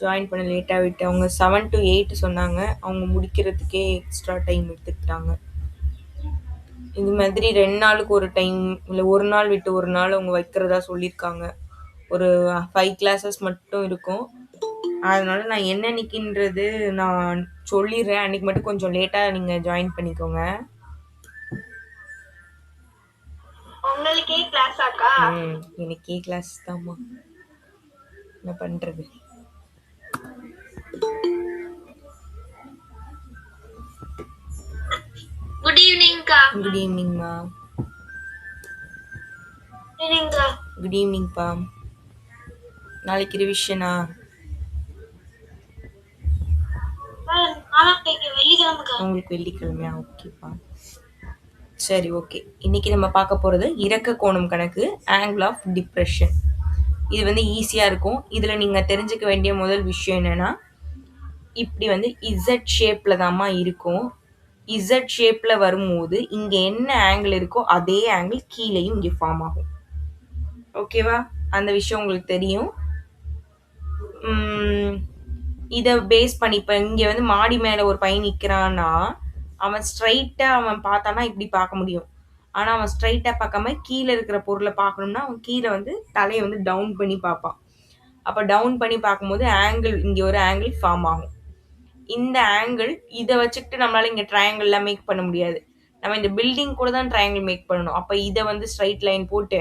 Join பண்ண லேட்டாக விட்டு அவங்க 7 to 8 சொன்னாங்க. அவங்க முடிக்கிறதுக்கே எக்ஸ்ட்ரா டைம் எடுத்துக்கிட்டாங்க. இது மாதிரி 2 நாளுக்கு ஒரு டைம் இல்லை ஒரு நாள் விட்டு ஒரு நாள் அவங்க வைக்கிறதா சொல்லியிருக்காங்க. ஒரு 5 கிளாஸஸ் மட்டும் இருக்கும். அதனால நான் என்னன்னைக்குன்றது நான் சொல்லிடுறேன். அன்னைக்கு மட்டும் கொஞ்சம் லேட்டாக நீங்கள் ஜாயின் பண்ணிக்கோங்க. உங்களுக்கே கிளாஸ் ஆக்கா? எனக்கே கிளாஸ் தான்மா, என்ன பண்ணுறது. குட் ஈவினிங்க்கா. குட் ஈவினிங்மா. குட் ஈவினிங்ப்பா. நாளைக்கு ரிவிஷனா? உங்களுக்கு வெள்ளிக்கிழமையா? ஓகேப்பா, சரி ஓகே. இன்னைக்கு நம்ம பார்க்க போகிறது இறக்க கோணம் கணக்கு, ஆங்கிள் ஆஃப் டிப்ரெஷன். இது வந்து ஈஸியாக இருக்கும். இதில் நீங்கள் தெரிஞ்சுக்க வேண்டிய முதல் விஷயம் என்னென்னா, இப்படி வந்து இசட் ஷேப்பில் தாம்மா இருக்கும். இசட் ஷேப்பில் வரும்போது இங்கே என்ன ஆங்கிள் இருக்கோ அதே ஆங்கிள் கீழேயும் இங்கே ஃபார்ம் ஆகும். ஓகேவா? அந்த விஷயம் உங்களுக்கு தெரியும். இதை பேஸ் பண்ணி இப்போ இங்கே வந்து மாடி மேலே ஒரு பையன் நிற்கிறான்னா அவன் ஸ்ட்ரைட்டாக அவன் பார்த்தானா இப்படி பார்க்க முடியும். ஆனால் அவன் ஸ்ட்ரைட்டாக பார்க்காம கீழே இருக்கிற பொருளை பார்க்கணும்னா அவன் கீழே வந்து தலையை வந்து டவுன் பண்ணி பார்ப்பான். அப்போ டவுன் பண்ணி பார்க்கும்போது ஆங்கிள் இங்கே ஒரு ஆங்கிள் ஃபார்ம் ஆகும். இந்த ஆங்கிள் இதை வச்சுக்கிட்டு நம்மளால இங்கே ட்ரையாங்கிள்லாம் மேக் பண்ண முடியாது. நம்ம இந்த பில்டிங் கூட தான் ட்ரையாங்கிள் மேக் பண்ணணும். அப்போ இதை வந்து ஸ்ட்ரைட் லைன் போட்டு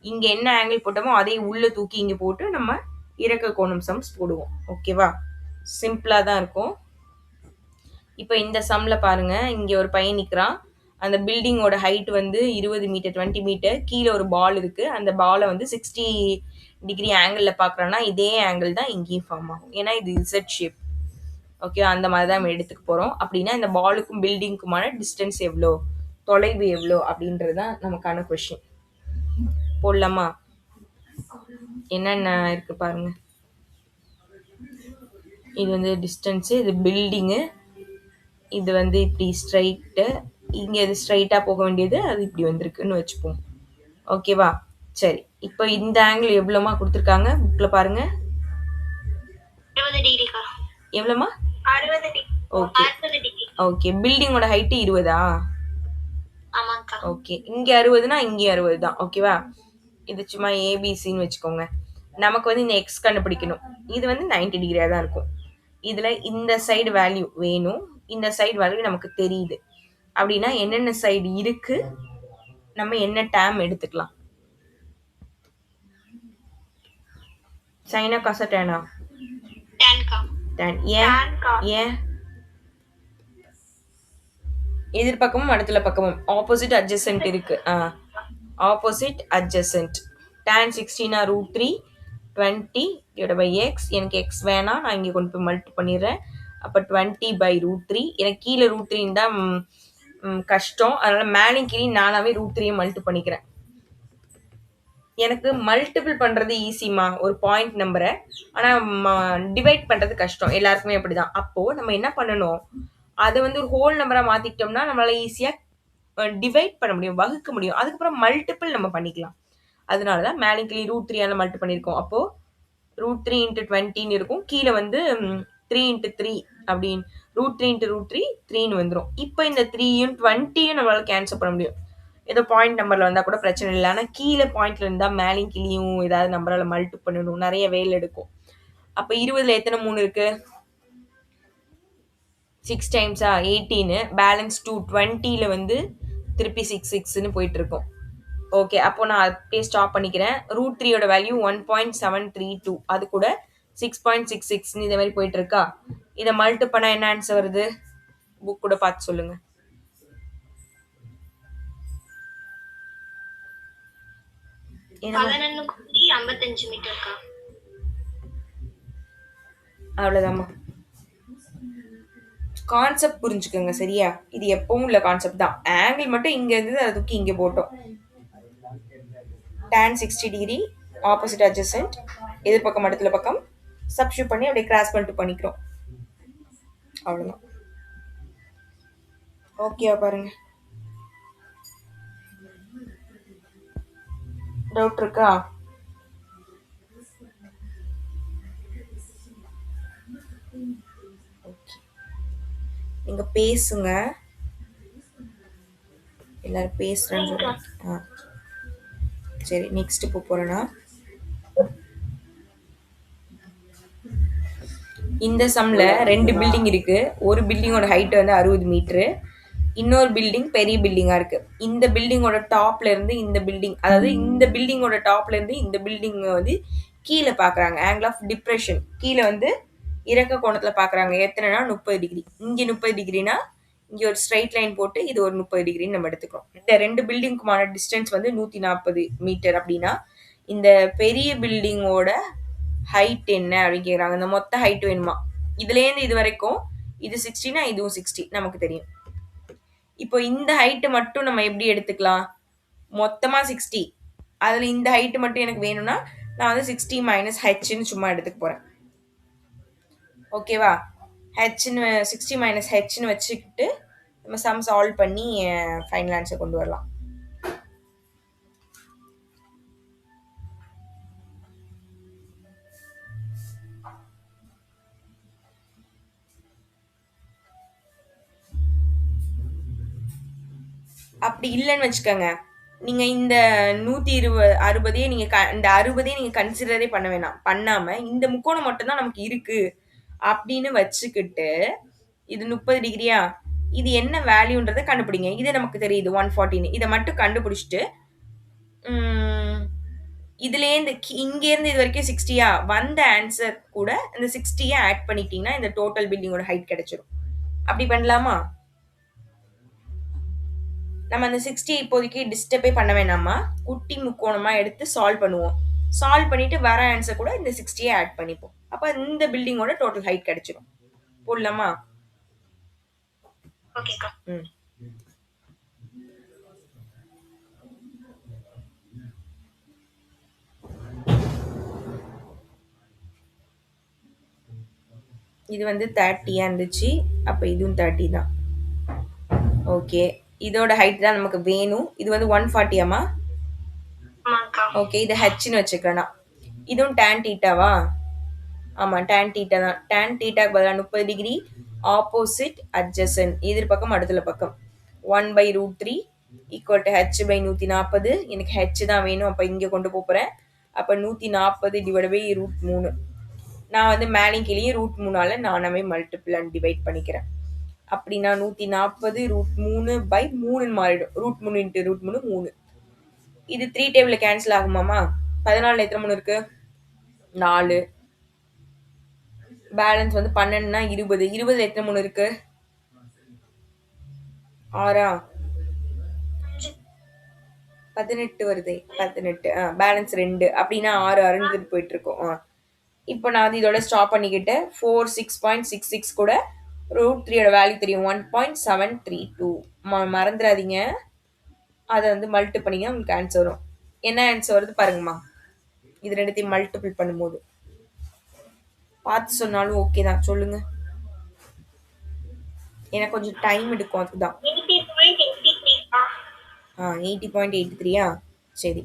இங்கே என்ன ஆங்கிள் போட்டோமோ அதே உள்ளே தூக்கி இங்கே போட்டு நம்ம இறக்க கோணம் சம்ஸ் போடுவோம். ஓகேவா? சிம்பிளாக தான் இருக்கும். இப்போ இந்த சம்மில் பாருங்கள், இங்கே ஒரு பையன் நிற்கிறான். அந்த பில்டிங்கோட ஹைட் வந்து 20 மீட்டர் 20 மீட்டர். கீழே ஒரு பால் இருக்குது. அந்த பாலை வந்து 60 டிகிரி ஆங்கிளில் பார்க்குறோன்னா இதே ஆங்கிள் தான் இங்கேயும் ஃபார்ம் ஆகும். ஏன்னா இது இசட் ஷேப். ஓகே, அந்த மாதிரி தான் நம்ம எடுத்துக்க போகிறோம். அப்படின்னா இந்த பாலுக்கும் பில்டிங்க்குமான டிஸ்டன்ஸ் எவ்வளோ, தொலைவு எவ்வளோ அப்படின்றது தான் நமக்கான கொஷின். போடலாமா? என்னென்ன இருக்கு பாருங்க. இது வந்து டிஸ்டன்ஸு, இது பில்டிங்கு, இது வந்து இப்படி ஸ்ட்ரைட்டு, இங்கே இது ஸ்ட்ரைட்டாக போக வேண்டியது அது இப்படி வந்திருக்குன்னு வச்சுப்போம். ஓகேவா? சரி, இப்போ இந்த ஆங்கிள் எவ்வளோமா கொடுத்துருக்காங்க புக்கில் பாருங்க. எவ்வளோமா? 60. Okay okay. பில்டிங்கோட ஹைட்டு 20. ஓகே, இங்கே 60னா இங்கே 60 தான். ஓகேவா? இது சும்மா ஏபிசின்னு வச்சுக்கோங்க. நமக்கு வந்து இந்த எக்ஸ் கண்டுபிடிக்கணும். இது வந்து 90 டிகிரியாக தான் இருக்கும். இதில் இந்த சைடு வேல்யூ வேணும், இந்த சைடு வேல்யூ நமக்கு தெரியுது. அப்படின்னா என்னென்ன சைடு இருக்கு, நம்ம என்ன டேம் எடுத்துக்கலாம். சைனா காசா டேனா? டேன். ஏன் எதிர்பக்கமும் அடுத்த பக்கமும் ஆப்போசிட் அட்ஜசன்ட் இருக்கு. Opposite adjacent. tan 16 √3 20 / x. எனக்கு எக்ஸ் வேணாம், நான் இங்கே கொண்டு போய் மல்டி பண்ணிடுறேன். அப்போ 20/√3. எனக்கு கீழே √3 தான் கஷ்டம். அதனால் மேலே கீழே நானாவே √3 மல்டி பண்ணிக்கிறேன். எனக்கு மல்டிபிள் பண்ணுறது ஈஸிமா ஒரு பாயிண்ட் நம்பரை, ஆனால் டிவைட் பண்ணுறது கஷ்டம். எல்லாருக்குமே அப்படி தான். அப்போது நம்ம என்ன பண்ணணும், அதை வந்து ஒரு ஹோல் நம்பராக மாற்றிக்கிட்டோம்னா நம்மளால் ஈஸியாக டிவைட் பண்ண முடியும், வகுக்க முடியும். அதுக்கப்புறம் மல்டிபிள் நம்ம பண்ணிக்கலாம். அதனால தான் மேலே கீழே √3 மல்டி பண்ணியிருக்கோம். அப்போது √3 × 20 இருக்கும். கீழே வந்து 3 × 3 அப்படின்னு √3 × √3 3ன்னு வந்துடும். இப்போ இந்த 3யும் 20யும் நம்மளால் கேன்சல் பண்ண முடியும். ஏதோ பாயிண்ட் நம்பரில் வந்தால் கூட பிரச்சனை இல்லை. ஆனால் கீழே பாயிண்ட்ல இருந்தால் மேலேயும் கீழேயும் ஏதாவது நம்பரால் மல்டி பண்ணணும், நிறைய வேலை எடுக்கும். அப்போ 20ல் எத்தனை 3 இருக்கு? 6 டைம்ஸா 18. பேலன்ஸ் 2 20ல் வந்து திருப்பி 6 6ன்னு போயிட்டு இருக்கோம். ஓகே, அப்போ நான் அப்படியே ஸ்டாப் பண்ணிக்கிறேன். √3யோட வேல்யூ 1.732. அது கூட 6.66 இந்த மாதிரி போயிட்டு இருக்கா. இதை மல்டி பண்ணால் என்ன ஆன்சர் வருது? புக் கூட பார்த்து சொல்லுங்க. அவ்வளோதாம்மா. கான்செப்ட் புரிஞ்சுக்கோங்க சரியா? இது எப்பவும் உள்ள கான்செப்ட் தான். ஆங்கிள் மட்டும் இங்கே இருந்தது, அதை தூக்கி இங்கே போட்டோம். tan 60 டிகிரி ஆப்போசிட் அட்ஜசன்ட், எதிர்பக்கம் அடுத்த பக்கம் சப்ஸ்டியூட் பண்ணி அப்படியே கிராஸ் பண்ணிக்கிறோம். அவ்வளோதான். ஓகேவா பாருங்க? டவுட் இருக்கா? ஓகே, நீங்க பேசுங்க, எல்லாரும் பேசுறேன்னு சரிங்கக்கா. சொல்லுங்க. சரி, நெக்ஸ்ட் இப்போ போறேன்னா, இந்த சம்ல 2 பில்டிங் இருக்கு. ஒரு பில்டிங்கோட ஹைட் வந்து 60 மீட்டரு, இன்னொரு பில்டிங் பெரிய பில்டிங்கா இருக்கு. இந்த பில்டிங்கோட டாப்ல இருந்து இந்த பில்டிங், அதாவது இந்த பில்டிங்கோட டாப்ல இருந்து இந்த பில்டிங் வந்து கீழே பாக்குறாங்க. ஆங்கிள் ஆஃப் டிப்ரெஷன் கீழே வந்து இறக்க கோணத்துல பாக்குறாங்க. எத்தனைனா 30 டிகிரி. இங்க 30 டிகிரினா இங்க ஒரு ஸ்ட்ரைட் லைன் போட்டு இது ஒரு 30 டிகிரின்னு நம்ம எடுத்துக்கிறோம். இந்த 2 பில்டிங்குமான டிஸ்டன்ஸ் வந்து 140 மீட்டர் அப்படின்னா இந்த பெரிய பில்டிங்கோட ஹைட் என்ன அப்படின்னு கேக்குறாங்க. இந்த மொத்த ஹைட் வேணுமா? இதுல இருந்து இது வரைக்கும் இது 60னா இதுவும் 60 நமக்கு தெரியும். இப்போ இந்த ஹைட் மட்டும் நம்ம எப்படி எடுத்துக்கலாம்? மொத்தமா 60, அதுல இந்த ஹைட் மட்டும் எனக்கு வேணும்னா நான் வந்து 60 மைனஸ் ஹெச்ன்னு சும்மா எடுத்துக்க போறேன். ஓகேவா? ஹெச்ன்னு 60 மைனஸ் ஹெச்ன்னு வச்சுக்கிட்டு நம்ம சம் சால்வ் பண்ணி ஃபைனல் ஆன்சர் கொண்டு வரலாம். அப்படி இல்லைன்னு வச்சுக்கோங்க, நீங்க இந்த 160 நீங்க இந்த 60 நீங்க கன்சிடரே பண்ண வேணாம். பண்ணாம இந்த முக்கோணம் மட்டும் தான் நமக்கு இருக்கு அப்படின்னு வச்சுக்கிட்டு, இது 30 டிகிரியா, இது என்ன வேல்யூன்றதை கண்டுபிடிங்க. இது நமக்கு தெரியுது 140. இதை மட்டும் கண்டுபிடிச்சிட்டு இதுலேருந்து இங்கேருந்து இது வரைக்கும் 60யா, வந்த ஆன்சர் கூட இந்த 60யை ஆட் பண்ணிட்டீங்கன்னா இந்த டோட்டல் பில்டிங்கோட ஹைட் கிடைச்சிரும். அப்படி பண்ணலாமா? நம்ம அந்த 60 இப்போதைக்கு டிஸ்டர்பே பண்ண வேணாமா, குட்டி முக்கோணமா எடுத்து சால்வ் பண்ணுவோம். சால்வ் பண்ணிட்டு வர ஆன்சர் கூட இந்த 60யை ஆட் பண்ணிப்போம். அப்ப இந்த பில்டிங்கோட டோட்டல் ஹைட் கிடைச்சிரும். போடலாமா? ஓகேக்கா. இது வந்து 30யா இருந்துச்சு, அப்ப இதுவும் 30 தான். ஓகே, இதோட ஹைட் தான் நமக்கு வேணும். இது வந்து 140ஆமா? ஓகே, இது ஹெச்னு வச்சுக்கிறேன்னா. இதுவும் tan தீட்டாவா? ஆமா, tan தீட்டா தான். tan தீட்டாக்கு பதிலாக 30 டிகிரி ஆப்போசிட் அட்ஜசன்ட், எதிர்பக்கம் அடுத்துள்ள பக்கம் 1/√3 ஈக்குவல் டு ஹெச் பை 140. எனக்கு ஹெச் தான் வேணும், அப்போ இங்கே கொண்டு போகிறேன். அப்போ 140 டிவைட் பை √3. நான் வந்து மேலேயும் கீழேயும் √3ஆல நானாவே மல்டிபிள் அண்ட் டிவைட் பண்ணிக்கிறேன். அப்படின்னா 140 √3 பை 3 மாறிடும். √3 இன்ட்டு √3 3. இது 3 டேபிள் கேன்சல் ஆகுமாமா? 14 எத்தனை 3 இருக்கு? 4. பேலன்ஸ் வந்து 12னா 20. 20 எத்தனை 3 இருக்கு? 6ஆ? 18 வருது. 18. பேலன்ஸ் 2. அப்படின்னா 6 6 போயிட்டு இருக்கோம். இப்போ நான் அது இதோட ஸ்டாப் பண்ணிக்கிட்டு 46.66 கூட √3யோட வேல்யூ தெரியும், 1.732. மறந்துடாதீங்க, அதை வந்து மல்டிபிள் பண்ணிங்க, உங்களுக்கு ஆன்சர் வரும். என்ன ஆன்சர் வருது பாருங்கம்மா. இது ரெண்டுத்தையும் மல்டிபிள் பண்ணும்போது பார்த்து சொன்னாலும் ஓகே தான், சொல்லுங்க. எனக்கு கொஞ்சம் டைம் எடுக்கும், அதுதான். 80.83. சரி,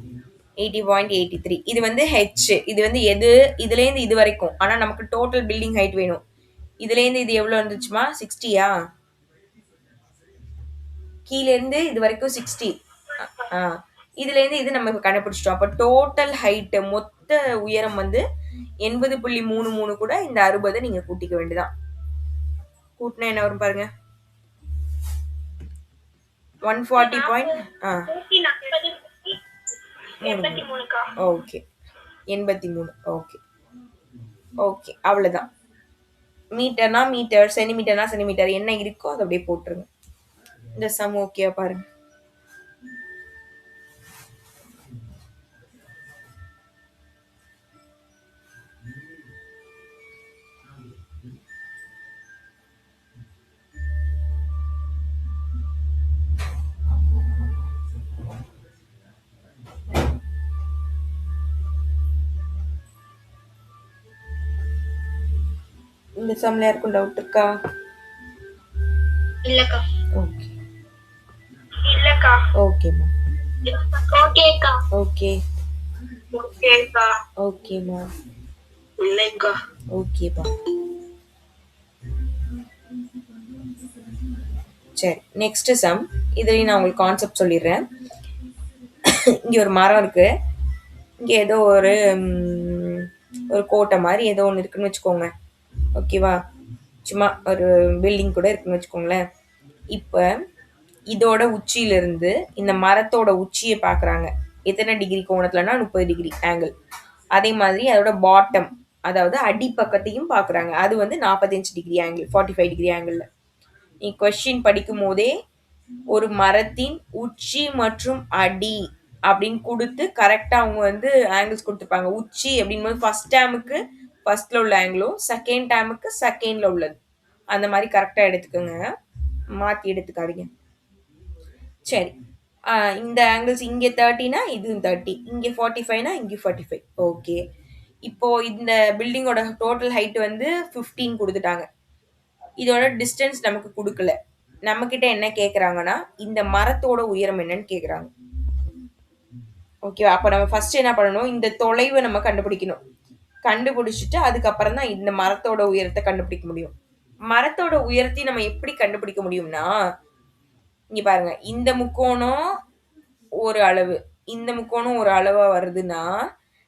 80.83. இது வந்து ஹெச். இது வந்து எது? இதுலேருந்து இது வரைக்கும். ஆனால் நமக்கு டோட்டல் பில்டிங் ஹைட் வேணும். இதுலேருந்து இது எவ்வளோ இருந்துச்சுமா? 60யா? கீழேருந்து இது வரைக்கும் 60. இதுலேருந்து இது நம்ம கண்டுபிடிச்சிட்டோம். அப்போ டோட்டல் ஹைட்டு, மொத்த உயரம் வந்து 80.33 கூட இந்த 60 நீங்க கூட்டிக்க வேண்டியதான். கூட்டினா என்ன வரும் பாருங்க. 140. ஓகே, 83. ஓகே ஓகே, அவ்வளோதான். மீட்டர்னா மீட்டர், சென்டிமீட்டர்னா சென்டிமீட்டர், என்ன இருக்கோ அதை அப்படியே போட்டுருங்க. இந்த சம் ஓகேவா பாருங்க. இந்த சம்ல யாருக்கும் டவுட் இருக்கா? இல்லக்கா. ஓகே இல்லக்கா. ஓகேம்மா. ஓகேக்கா. ஓகே ஓகேக்கா. ஓகேம்மா. இல்லைக்கா. ஓகேப்பா. சரி, நெக்ஸ்ட் சம். இதுலயும் நான் உங்களுக்கு கான்செப்ட் சொல்லிடுறேன். இங்க ஒரு மரம் இருக்கு. இங்க ஏதோ ஒரு கோட்டை மாதிரி ஏதோ ஒன்று இருக்குன்னு வச்சுக்கோங்க. ஓகேவா? சும்மா ஒரு பில்டிங் கூட இருக்குன்னு வச்சுக்கோங்களேன். இப்போ இதோட உச்சியிலிருந்து இந்த மரத்தோட உச்சியை பார்க்குறாங்க. எத்தனை டிகிரி கோணத்துலனா 30 டிகிரி ஆங்கிள். அதே மாதிரி அதோட பாட்டம், அதாவது அடிப்பக்கத்தையும் பார்க்குறாங்க. அது வந்து 45 டிகிரி ஆங்கிள், 45 டிகிரி ஆங்கிளில். நீ கொஸ்டின் படிக்கும் போதே ஒரு மரத்தின் உச்சி மற்றும் அடி அப்படின்னு கொடுத்து கரெக்டாக அவங்க வந்து ஆங்கிள்ஸ் கொடுத்துருப்பாங்க. உச்சி அப்படின்போது ஃபர்ஸ்ட் டேமுக்கு ஃபர்ஸ்ட்ல உள்ள ஆங்கிளும், செகண்ட் டேமுக்கு செகண்ட்ல உள்ளது. அந்த மாதிரி கரெக்டாக எடுத்துக்கோங்க, மாற்றி எடுத்துக்காதீங்க. சரி, இந்த ஆங்கிள்ஸ் இங்கே 30னா இதுவும் 30, இங்கே 45னா இங்கே 45. ஓகே, இப்போ இந்த பில்டிங்கோட டோட்டல் ஹைட் வந்து 15 கொடுத்துட்டாங்க. இதோட டிஸ்டன்ஸ் நமக்கு கொடுக்கல. நம்ம கிட்ட என்ன கேட்குறாங்கன்னா இந்த மரத்தோட உயரம் என்னன்னு கேட்குறாங்க. ஓகேவா? அப்போ நம்ம ஃபர்ஸ்ட் என்ன பண்ணணும், இந்த தொலைவை நம்ம கண்டுபிடிக்கணும். கண்டுபிடிச்சிட்டு அதுக்கப்புறம் தான் இந்த மரத்தோட உயரத்தை கண்டுபிடிக்க முடியும். மரத்தோட உயரத்தை நம்ம எப்படி கண்டுபிடிக்க முடியும்னா, இங்க பாருங்க, இந்த முக்கோணம் ஒரு அளவு, இந்த முக்கோணம் ஒரு அளவா வருதுன்னா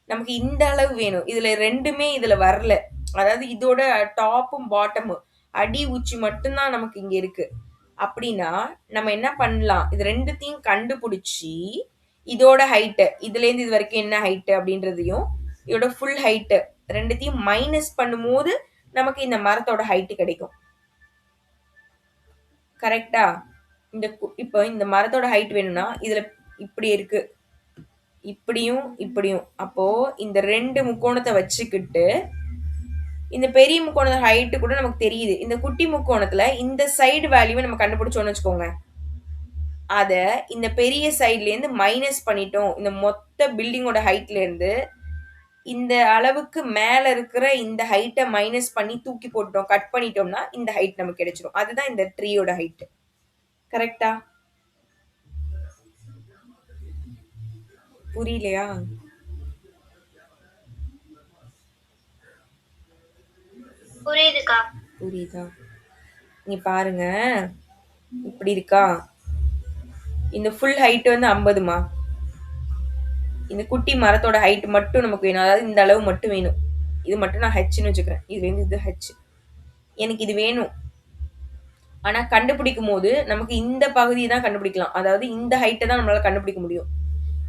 நமக்கு இந்த அளவு வேணும். இதுல ரெண்டுமே இதுல வரல. அதாவது இதோட டாப்பும் பாட்டமும், அடி உச்சி மட்டும்தான் நமக்கு இங்க இருக்கு. அப்படின்னா நம்ம என்ன பண்ணலாம், இது ரெண்டுத்தையும் கண்டுபிடிச்சி இதோட ஹைட்டு, இதுல இருந்து இது வரைக்கும் என்ன ஹைட்டு அப்படின்றதையும் இதோட ஃபுல் ஹைட்டு ரெண்டுத்தையும் மைனஸ் பண்ணும்போது நமக்கு இந்த மரத்தோட ஹைட்டு கிடைக்கும். கரெக்டா? இப்போ இந்த மரத்தோட ஹைட் வேணும்னா இதுல இப்படி இருக்கு, இப்படியும் இப்படியும். அப்போ இந்த ரெண்டு முக்கோணத்தை வச்சுக்கிட்டு இந்த பெரிய முக்கோணத்தோட ஹைட்டு கூட நமக்கு தெரியுது. இந்த குட்டி முக்கோணத்துல இந்த சைடு வேல்யூவை நம்ம கண்டுபிடிச்சோம்னு வச்சுக்கோங்க. அத இந்த பெரிய சைட்ல இருந்து மைனஸ் பண்ணிட்டோம். இந்த மொத்த பில்டிங்கோட ஹைட்ல இருந்து இந்த அளவுக்கு மேல இருக்கிற இந்த ஹைட்டை மைனஸ் பண்ணி தூக்கி போட்டோம், கட் பண்ணிட்டோம்னா இந்த ஹைட் நமக்கு கிடைச்சிடும். அதுதான் இந்த ட்ரீயோட ஹைட். கரெக்டா? புரியலையா? புரியுதுக்கா. புரியுதா? நீ பாருங்க, இப்படி இருக்கா? இந்த ஃபுல் ஹைட் வந்து 50மா. இந்த குட்டி மரத்தோட ஹைட் மட்டும் நமக்கு வேணும். அதாவது இந்த அளவு மட்டும் வேணும். இது மட்டும் நான் ஹெச்னு வச்சுக்கிறேன். இதுலேருந்து இது ஹெச். எனக்கு இது வேணும். ஆனா கண்டுபிடிக்கும் போது நமக்கு இந்த பகுதியை தான் கண்டுபிடிக்கலாம். அதாவது இந்த ஹைட்டை தான் நம்மளால கண்டுபிடிக்க முடியும்.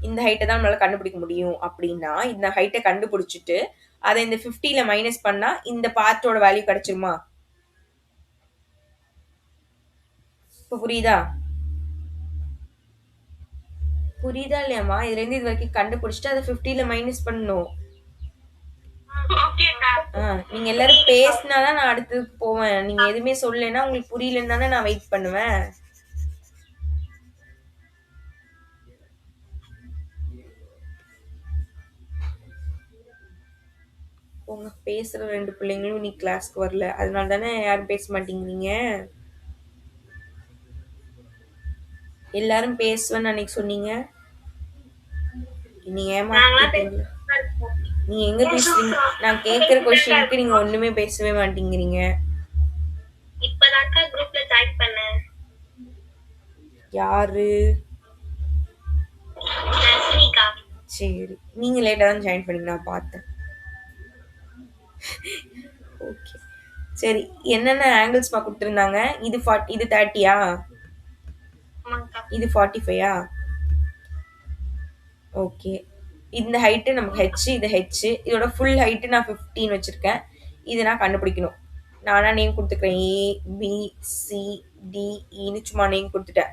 இந்த ஹைட்டை தான் நம்மளால கண்டுபிடிக்க முடியும். அப்படின்னா இந்த ஹைட்டை கண்டுபிடிச்சிட்டு அதை இந்த 50ல மைனஸ் பண்ணா இந்த பார்ட்டோட வேல்யூ கிடைச்சிருமா? இப்போ புரியுதா? புரியுதா இல்லையாம்மா? இதுல இருந்து இது வரைக்கும் கண்டுபிடிச்சிட்டு அதை 50ல மைனஸ் பண்ணணும். நீங்க எல்லாரும் பேசினாதான் நான் அடுத்ததுக்கு போவேன். நீங்க எதுவுமே சொல்லலைன்னா உங்களுக்கு புரியலன்னு தானே நான் வெயிட் பண்ணுவேன். உங்க பேசுற ரெண்டு பிள்ளைங்களும் நீ கிளாஸ்க்கு வரல, அதனால தானே யாரும் பேச மாட்டேங்கிறீங்க. எல்லாரும் பேசுவேன்னு அன்னைக்கு சொன்னீங்க. நீங்க ஏமாத்தீங்க. நீங்க எங்க பேசுறீங்க? நான் கேக்குற கொஸ்டினுக்கு நீங்க ஒண்ணுமே பேசவே மாட்டேங்கிறீங்க. இப்பதான்க்கா குரூப்ல ஜாயின் பண்ணேன். யாரு? ரஷ்மிகா. சரி, நீங்க லேட்டா தான் ஜாயின் பண்ணீங்க, நான் பார்த்தேன். ஓகே, சரி. என்னென்ன ஆங்கிள்ஸ்மா கொடுத்துருந்தாங்க? இது 30யா? இது 45யா? ஓகே, இந்த ஹைட்டு நமக்கு ஹெச், இது ஹெச். இதோட ஃபுல் ஹைட்டு நான் 15 வச்சுருக்கேன். இது நான் கண்டுபிடிக்கணும். நானா நேம் கொடுத்துக்கிறேன். ஏ பி சி டி இன்னு சும்மா நேம் கொடுத்துட்டேன்.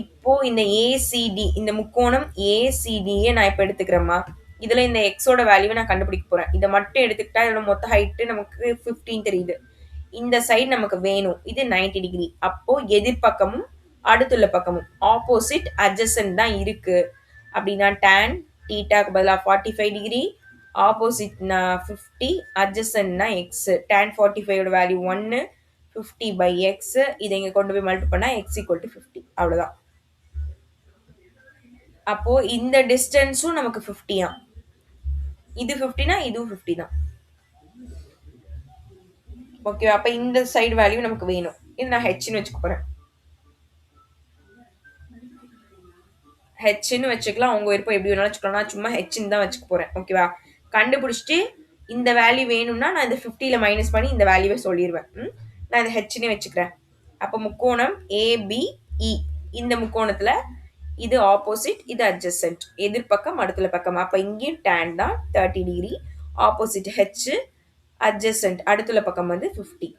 இப்போ இந்த ஏசிடி, இந்த முக்கோணம் ஏசிடியை நான் இப்போ எடுத்துக்கிறேம்மா. இதில் இந்த எக்ஸோட வேல்யூவை நான் கண்டுபிடிக்க போகிறேன். இதை மட்டும் எடுத்துக்கிட்டா இதோட மொத்த ஹைட்டு நமக்கு 15 தெரியுது. இந்த சைடு நமக்கு வேணும். இது 90 டிகிரி. அப்போ எதிர்பக்கமும் அடுத்துள்ள பக்கமும் ஆப்போசிட் அட்ஜசன்ட் தான் இருக்கு. அப்படின்னா tan தீட்டாக்கு பதிலாக 45 டிகிரி, ஆப்போசிட்னா 50, அட்ஜசன்ட்னா எக்ஸ். tan 45ஓட வேல்யூ 1, 50 by எக்ஸ். இதை இங்கே கொண்டு போய் மல்டி பண்ணால் எக்ஸ் ஈக்குவல் டு 50. அவ்வளோதான். அப்போ இந்த டிஸ்டன்ஸும் நமக்கு 50யா? இது 50னா இதுவும் 50 தான். ஓகே, அப்போ இந்த சைடு வேல்யூ நமக்கு வேணும். இது நான் ஹெச்னு வச்சுக்க போகிறேன். ஹெச்ன்னு வச்சுக்கலாம். உங்க விருப்பம் எப்படி வேணாலும் வச்சுக்கலாம். நான் சும்மா ஹெச்ன்னு தான் வச்சுக்க போறேன். ஓகேவா? கண்டுபிடிச்சுட்டு இந்த வேல்யூ வேணும்னா நான் இந்த 50ல மைனஸ் பண்ணி இந்த வேல்யூவை சொல்லிருவேன். நான் இத ஹெச்ன்னே வச்சுக்கிறேன். அப்ப முக்கோணம் ஏபிஇ. இந்த முக்கோணத்துல இது ஆப்போசிட், இது அட்ஜசன்ட். எதிர்பக்கம் அடுத்துள்ள பக்கம். அப்ப இங்கேயும் tan தான் 30 டிகிரி. ஆப்போசிட் ஹெச், அட்ஜசன்ட் அடுத்துள்ள பக்கம் வந்து 50.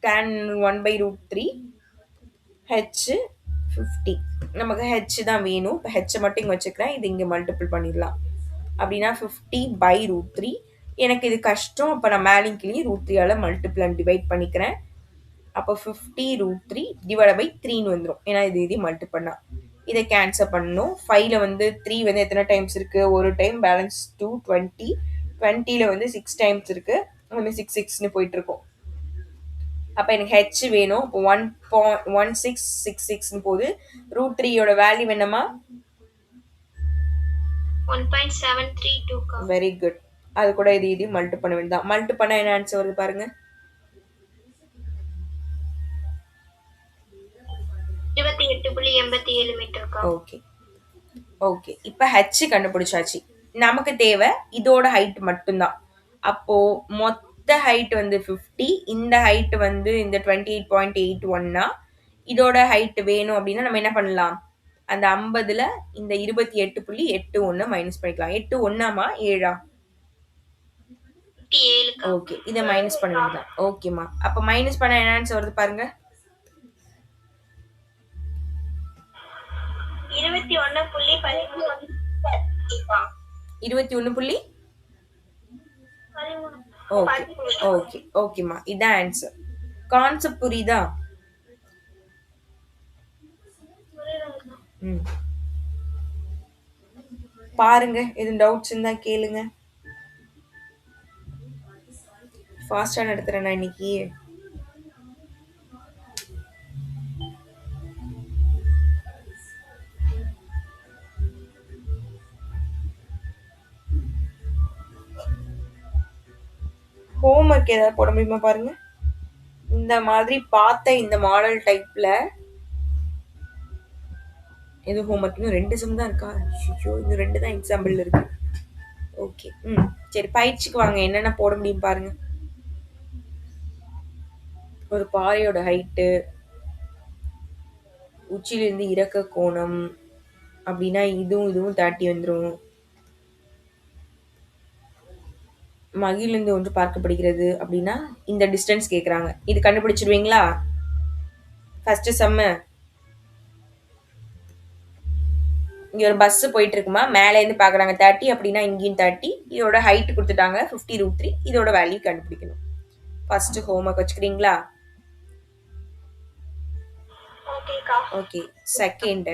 tan 1/√3 H 50. நமக்கு ஹெச் தான் வேணும். இப்போ ஹெச்சை மட்டும் இங்கே வச்சுக்கிறேன். இது இங்கே மல்டிபிள் பண்ணிடலாம். அப்படின்னா 50/√3. எனக்கு இது கஷ்டம். அப்போ நான் மேலேயும் கீழே √3ஆல் மல்டிபிள் அண்ட் டிவைட் பண்ணிக்கிறேன். அப்போ 50√3 டிவைட் பை 3ன்னு வந்துடும். ஏன்னா இது மல்டி பண்ணா இதை கேன்சல் பண்ணணும். 5ல வந்து 3 வந்து எத்தனை டைம்ஸ் இருக்கு? ஒரு டைம், பேலன்ஸ் 2 20. 20ல வந்து 6 டைம்ஸ் இருக்கு. அந்த 6 6ன்னு போயிட்டு இருக்கும். அப்போ எனக்கு ஹெச் வேணும். இப்போ 1.1666ன்னு போகுது. √3யோட வேல்யூ என்னமா? 1.732. Very good. அது கூட இது மல்டி பண்ண வேண்டியதான். மல்டி பண்ண என்ன ஆன்சர் வருது பாருங்க. 28.87 மீட்டர்க்கா. Okay okay. இப்போ ஹெச் கண்டுபிடிச்சாச்சு. நமக்கு தேவை இதோட ஹைட் மட்டும்தான். அப்போ மொத்த ஹைட் வந்து 50. இந்த ஹைட் வந்து இந்த 28.81னா இதோட ஹைட் வேணும் அப்படின்னா நம்ம என்ன பண்ணலாம்? அந்த 50ல இந்த 28.81 மைனஸ் பண்ணிக்கலாம். 8 1ஆமா 7ஆ? 57. ஓகே. இதை மைனஸ் பண்ண வேண்டியதான். ஓகேம்மா. அப்போ மைனஸ் பண்ண என்ன ஆன்சர் வருது பாருங்க. 21.13. ஓகே ஓகே ஓகேம்மா. இதான் ஆன்சர். கான்செப்ட் புரியுதா? பாருங்க. எதுவும் டவுட்ஸ் இருந்தா கேளுங்க. ஃபாஸ்டா நடத்துறேன் நான் இன்னைக்கு. ஹோம்ஒர்க் ஏதாவது போட முடியுமா பாருங்க. இந்த மாதிரி பார்த்த இந்த மாடல் டைப்ல எது ஹோம்ஒர்க்? இன்னும் 2 சம் தான் இருக்கா? ஐயோ, இன்னும் 2 தான் எக்ஸாம்பிள் இருக்கு. ஓகே. சரி, பயிற்சிக்கு வாங்க. என்னென்ன போட முடியும் பாருங்க. ஒரு பாறையோட ஹைட்டு, உச்சியிலிருந்து இறக்க கோணம் அப்படின்னா இதுவும் 30 வந்துடும். மகிழிருந்து ஒன்று பார்க்கப்படுகிறது அப்படின்னா இந்த டிஸ்டன்ஸ் கேட்குறாங்க. இது கண்டுபிடிச்சிருவீங்களா? ஃபர்ஸ்ட் சம்மு. இங்கே ஒரு பஸ் போயிட்டு இருக்குமா, மேலேருந்து பார்க்குறாங்க 30 அப்படின்னா இங்கேயும் 30. இதோட ஹைட் கொடுத்துட்டாங்க 50√3. இதோட வேல்யூ கண்டுபிடிக்கணும். ஃபர்ஸ்ட் ஹோம்ஒர்க் வச்சுக்கிறீங்களா? ஓகே. Second,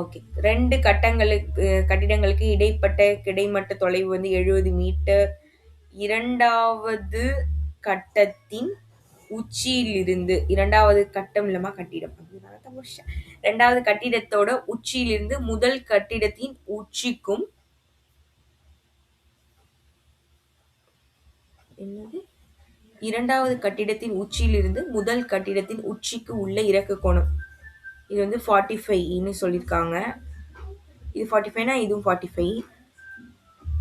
okay. 2 கட்டிடங்களுக்கு இடைப்பட்ட கிடைமட்ட தொலைவு வந்து 70 மீட்டர். இரண்டாவது கட்டத்தின் உச்சியிலிருந்து, இரண்டாவது கட்டம் இல்லமா கட்டிடம், இரண்டாவது கட்டிடத்தோட உச்சியிலிருந்து முதல் கட்டிடத்தின் உச்சிக்கும் என்னது? இரண்டாவது கட்டிடத்தின் உச்சியிலிருந்து முதல் கட்டிடத்தின் உச்சிக்கு உள்ள இறக்க கோணம் இது வந்து 45ன்னு சொல்லியிருக்காங்க. இது 45னா இதுவும் 45.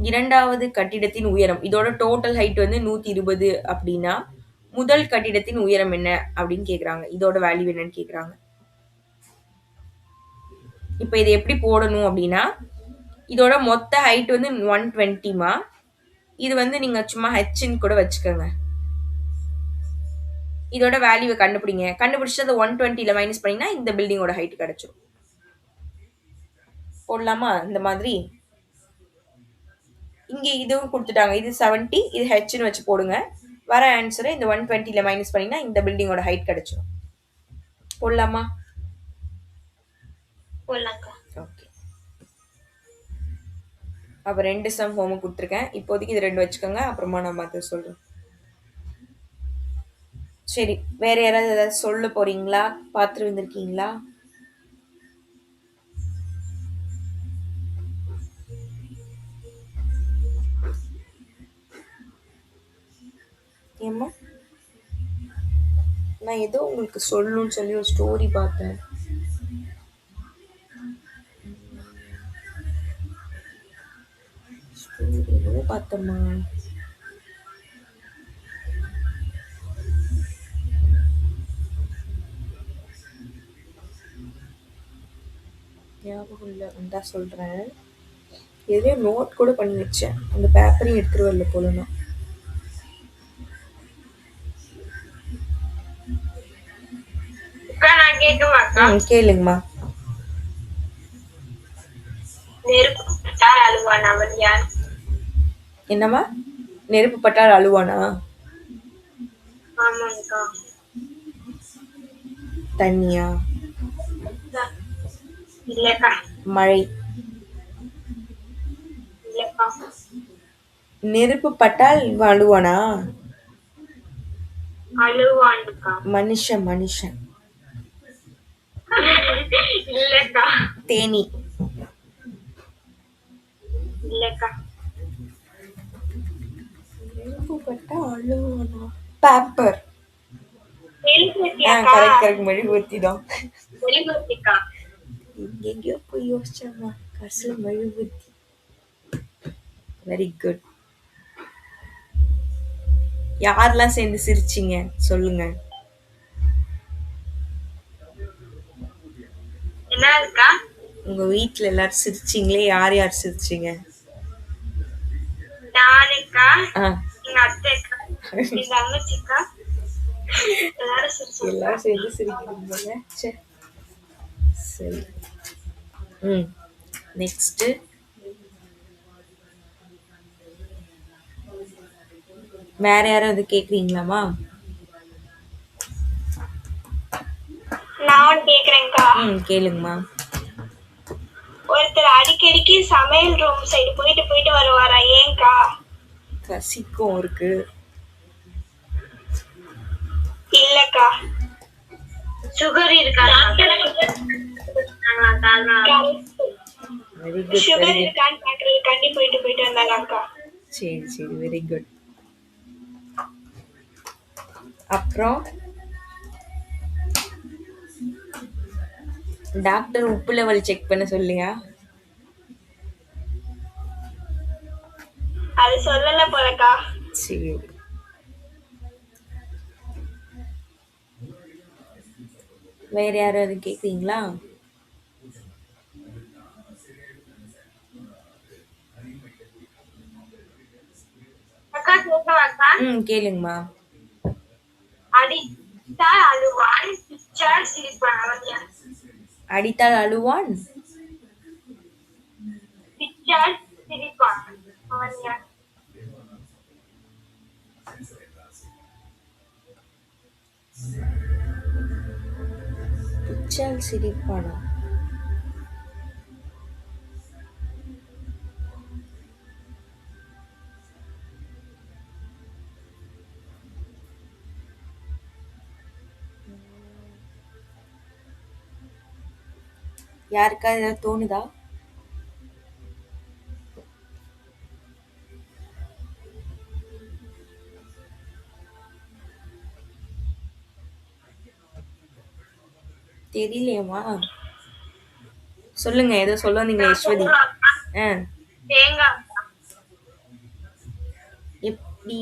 இரண்டாவது கட்டிடத்தின் உயரம், இதோட டோட்டல் ஹைட் வந்து 120 அப்படின்னா முதல் கட்டிடத்தின் உயரம் என்ன அப்படின்னு கேக்குறாங்க. இதோட வேல்யூ என்னன்னு கேக்குறாங்க. இப்போ இது எப்படி போடணும் அப்படின்னா, இதோட மொத்த ஹைட் வந்து 120மா. இது வந்து நீங்க சும்மா ஹெச்ன்னு கூட வச்சுக்கோங்க. இதோட வேல்யூவை கண்டுபிடிங்க. கண்டுபிடிச்சு அதை 120ல மைனஸ் பண்ணினா இந்த பில்டிங்கோட ஹைட் கிடைச்சிடும். போடலாமா? இந்த மாதிரி இங்கே இதுவும் கொடுத்துட்டாங்க. இது 70, இது ஹெச்னு வச்சு போடுங்க. வர ஆன்சரை இந்த 120ல மைனஸ் பண்ணினா இந்த பில்டிங்கோட ஹைட் கிடைச்சிடும். போடலாமா? ஓகே. அப்போ 2 சம் ஹோம்ஒர்க் கொடுத்துருக்கேன். இப்போதைக்கு இது 2 வச்சுக்கோங்க. அப்புறமா நான் அதை சொல்கிறேன். சரி, வேற யாராவது ஏதாவது சொல்ல போறீங்களா? பார்த்துட்டு வந்திருக்கீங்களா? ஏம்மா, நான் ஏதோ உங்களுக்கு சொல்லணும்னு சொல்லி ஒரு ஸ்டோரி பார்த்தேன். பார்த்தோமா? ஞாபகம் இல்லை, வந்தா சொல்றேன். எதையோ நோட் கூட பண்ணி வச்சேன், அந்த பேப்பரையும் எடுத்துட்டு வரல போல நான். அக்கா நான் கேட்கவாக்கா? கேளுங்கம்மா. நெருப்பு பட்டால் அழுவான் அவன் யார்? என்னம்மா? நெருப்பு பட்டால் அழுவானா? ஆமாங்கக்கா. தண்ணியா? இல்லக்கா. மழை? இல்லக்கா. நெருப்பு பட்டால் அழுவானா? அழுவான்க்கா. மனுஷன் மனுஷன். இல்லக்கா. தேனி? இல்லக்கா. நெருப்பு பட்டா அழுவானா? பேப்பர்? மெழுகுவர்த்தியாக்கா? கரெக்ட், மெழுகுவர்த்தி தான். மெழுகுவர்த்திக்கா. எங்கெங்கயோ போய் யோசிச்சாமா, கடைசியில் மெழுகுவர்த்தி. Very good. யாரெல்லாம் சேர்ந்து சிரிச்சிங்க சொல்லுங்க. என்ன இருக்கா? உங்க வீட்ல எல்லாரும் சிரிச்சிங்களே, யார் யார் சிரிச்சிங்க? நானுக்கா, எங்க அத்தைக்கா, எங்க தங்கச்சிக்கா, எல்லாரும் சேர்ந்து சிரிக்கிறீங்க. சரி. நெக்ஸ்ட். வேற யாராவது கேக்குறீங்களாமா? நான் கேக்குறேன்க்கா. கேளுங்கம்மா. ஒருத்தர் அடிக்கடிக்கு சமையல் ரூம் சைடு போயிட்டு போயிட்டு வருவாரா, ஏன்க்கா? பசிக்கும் இருக்கு. இல்லக்கா. சுகர் இருக்கா? Very good. சுகர் இருக்கான்னு பாக்குறதுக்காண்டி போயிட்டு போயிட்டு வந்தாங்கக்கா. சரி, வெரி குட். அப்புறம் டாக்டர் உப்பு லெவல் செக் பண்ண சொல்லியா? அது சொல்லல போலக்கா. சரி. வேற யாராவது கேக்குறீங்களா? அக்கா கேட்கவாக்கா? கேளுங்கம்மா. அடித்தால் அழுவான், பிச்சால் சிரிப்பான், அவன் யார்? அடித்தால் அழுவான், பிச்சால் சிரிப்பான், அவன் யார்? பிச்சால் சிரிப்பானா? யாருக்கா ஏதாவது தோணுதா? தெரியலையம்மா, சொல்லுங்க. ஏதோ சொல்ல வந்தீங்களா யஸ்வதி? தேங்காய். எப்படி?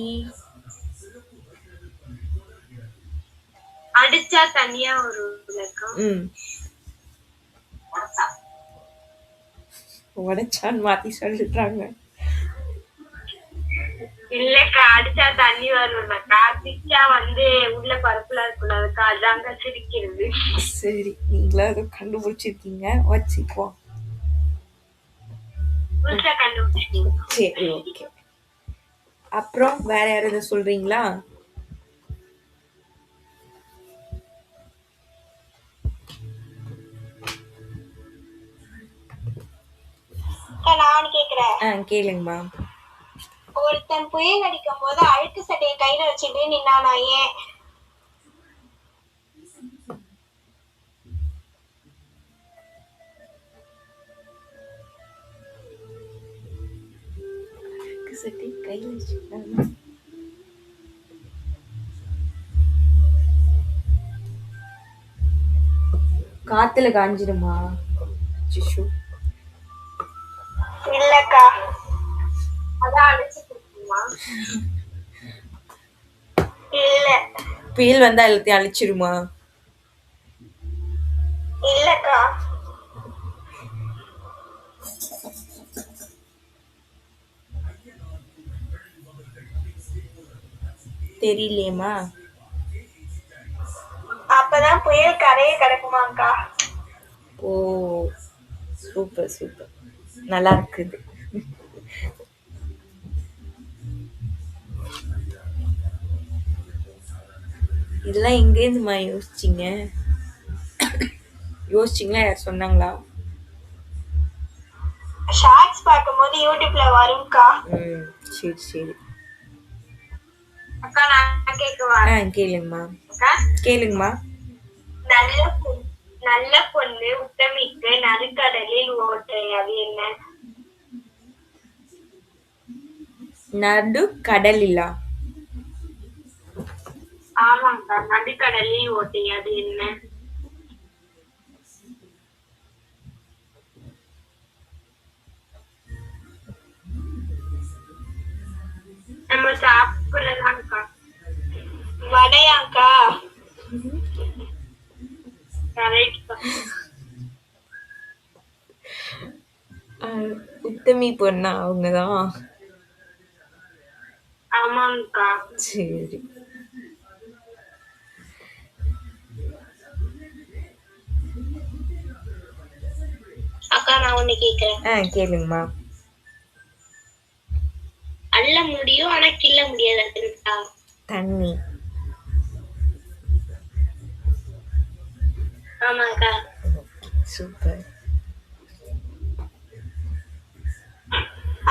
அடிச்சா தனியா ஒரு உடைச்சான் மாத்தி சொல்லிடுறாங்க. இல்லக்கா, அடிச்சா தண்ணி வரும்க்கா. சிரிச்சா உள்ள பருப்புல இருக்கக்கூடாதுக்கா, அதாங்க சிரிக்கிறது. சரி, நீங்களா ஏதோ கண்டுபிடிச்சிருக்கீங்க, வச்சுக்கோ. கண்டுபிடிச்சிருக்கீங்க. சரி, ஓகே. அப்புறம் வேற யாராவது சொல்றீங்களா? நான் கேக்குறேன். கேளுங்கம்மா. ஒருத்தன் புயல் அடிக்கும் போது அழுக்கு சட்டையை கையில வச்சுட்டு நின்னானா, ஏன்? அழுக்கு சட்டை கையில வச்சுட்டாங்க. காத்துல காஞ்சிடுமா? இல்லக்கா, அது அதான் அடிச்சுட்டு இருக்குமா? இல்ல புயல் வந்தா எல்லாத்தையும் அழிச்சிருமா? இல்லக்கா. தெரியலையேம்மா. அப்பதான் புயல் கரையை கிடக்குமாக்கா. ஓ, சூப்பர் சூப்பர், நல்லா இருக்குது. இதெல்லாம் எங்கேருந்துமா யோசிச்சிங்க? யோசிச்சிங்களா? யார் சொன்னாங்களா? ஷார்ட்ஸ் பார்க்கும்போது யூடியூப்ல வரும்க்கா. ம், சரி சரி. அக்கா நான் கேட்கவா? கேளுங்கம்மா. அக்கா கேளுங்கம்மா. நல்ல பொண்ணு உத்தமிக்கு நடுக்கடலில் ஓட்டை, அது என்ன? நடு கடலிலா? ஆமாக்கா, நடுக்கடலில் ஓட்டை, அது என்ன? நம்ம சாப்பிடலாம்க்கா. வடையாக்கா? கரெக்ட்க்கா. உத்தமி பொண்ணா அவங்கதான்? ஆமாங்கக்கா. சரி. அக்கா நான் ஒண்ணு கேக்குறேன். கேளுங்கம்மா. அள்ள முடியும் ஆனா கிள்ள முடியாது. தண்ணி. ஆமாக்கா. சூப்பர்.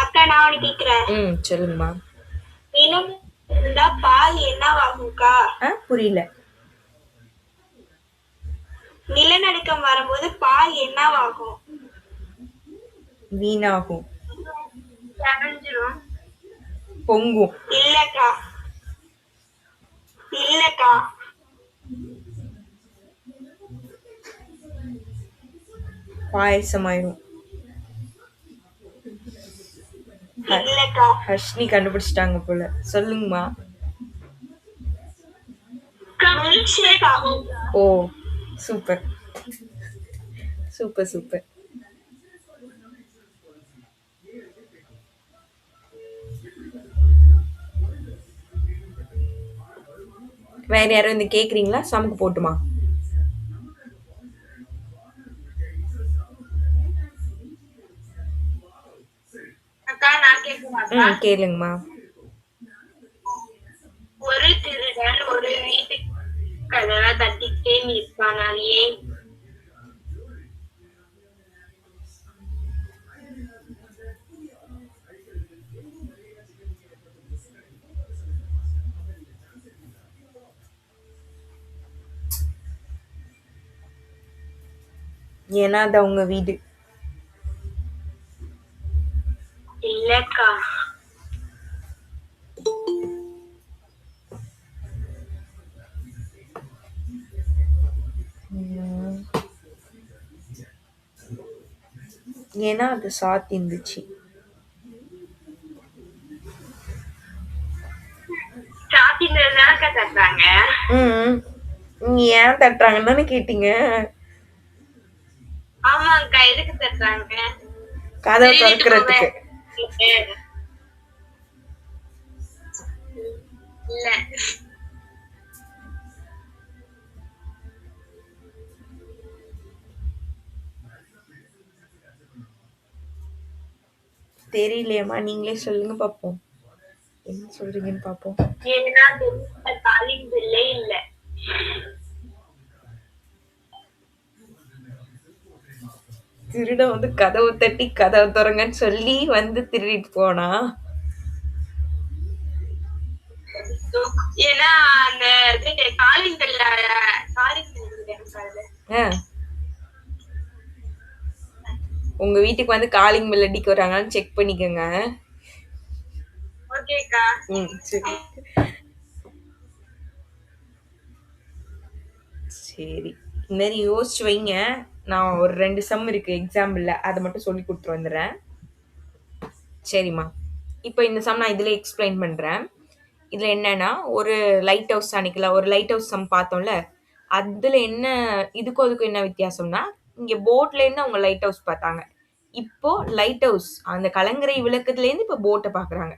அக்கா நான் ஒண்ணு கேக்குறேன். சொல்லுங்கம்மா. தினம் இருந்தா பால் என்னவாகும்க்கா? புரியல. நிலநடுக்கம் வரும்போது பால் என்னவாகும்? வீணாகும். கரைஞ்சிரும். பொங்கும். இல்லக்கா. இல்லக்கா. பாயசமாயிரும். இல்லக்கா. ஹர்ஷினி கண்டுபிடிச்சிட்டாங்க போல. சொல்லுங்கம்மா. மில்க்ஷேக் ஆகும். ஓ, சூப்பர் சூப்பர் சூப்பர். வேற யாரும் வந்து கேக்குறீங்களா? சமைக்க போட்டுமா? அக்கா நான் கேக்குறேன். கேளுங்கம்மா. ஒரு திருடன் ஒரு வீட்டு கதவை தட்டிக்கிட்டே நிற்பான், அது ஏன்? ஏன்னா அது அவங்க வீடு. இல்லக்கா. ஏன்னா அது சாத்தி இருந்துச்சு. சாத்தினதுதானக்கா தட்டாங்க. நீங்க ஏன் தட்டுறாங்கன்னு தானே கேட்டீங்க. ஆமாக்கா, எதுக்கு தட்டுறாங்க? கதவை திறக்கிறதுக்கு. இல்ல. தெரியலையம்மா, நீங்களே சொல்லுங்க பாப்போம். என்ன சொல்றீங்கன்னு பாப்போம். ஏன்னா காலிங் பில்லே இல்ல. திருட வந்து கதவு தட்டி கதவை திறங்கன்னு சொல்லி வந்து திருடிட்டு போனா. ஏன்னா அந்த காலிங் பில் உங்க வீட்டுக்கு வந்து காலிங் பெல் அடிக்க வராங்கன்னு செக் பண்ணிக்கோங்க. ஓகேக்கா. சரி சரி. இந்த மாதிரி யோசிச்சு வைங்க. நான் ஒரு 2 சம் இருக்கு எக்ஸாம்பிள்ல, அதை மட்டும் சொல்லி கொடுத்துட்டு வந்துடுறேன். சரிம்மா. இப்போ இந்த சம் நான் இதிலே எக்ஸ்பிளைன் பண்றேன். இதுல என்னன்னா, ஒரு லைட் ஹவுஸ் அன்னைக்குல ஒரு லைட் ஹவுஸ் சம் பார்த்தோம்ல, அதுல என்ன இதுக்கும் அதுக்கும் என்ன வித்தியாசம்னா, இங்க போட்லேருந்து அவங்க லைட் ஹவுஸ் பார்த்தாங்க. இப்போ லைட் ஹவுஸ் அந்த கலங்கரை விளக்கத்துலேருந்து இப்போ போட்ட பார்க்குறாங்க.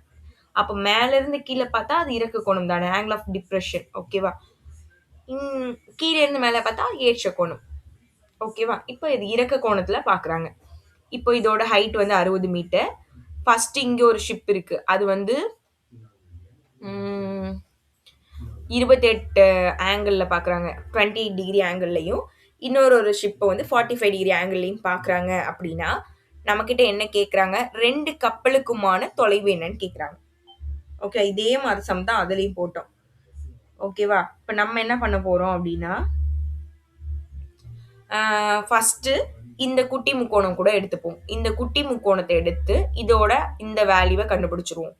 அப்ப மேல இருந்து கீழ பார்த்தா அது இறக்க கோணம் தானே, ஆங்கிள் ஆஃப் டிப்ரஷன். ஓகேவா? கீழ இருந்து மேல பார்த்தா ஏற்ற கோணம். ஓகேவா? இப்போ இது இறக்க கோணத்துல பார்க்குறாங்க. இப்போ இதோட ஹைட் வந்து 60 மீட்டர். ஃபர்ஸ்ட் இங்க ஒரு ஷிப் இருக்கு. அது வந்து 28 ஆங்கிள்ல பார்க்குறாங்க. 28 டிகிரி ஆங்கிள்லயும், இன்னொரு ஷிப்ப வந்து 45 டிகிரி ஆங்கிள்லயும் பார்க்குறாங்க அப்படின்னா, நம்மகிட்ட என்ன கேட்குறாங்க? 2 கப்பலுக்குமான தொலைவு என்னன்னு கேட்குறாங்க. ஓகே. இதே மாரி சம் தான் அதுலயும் போட்டோம். ஓகேவா? இப்ப நம்ம என்ன பண்ண போறோம் அப்படின்னா, ஃபர்ஸ்ட்டு இந்த குட்டி முக்கோணம் கூட எடுத்துப்போம். இந்த குட்டி முக்கோணத்த எடுத்து, இதோட இந்த வேல்யூவ கண்டுபிடிச்சுருவோம்.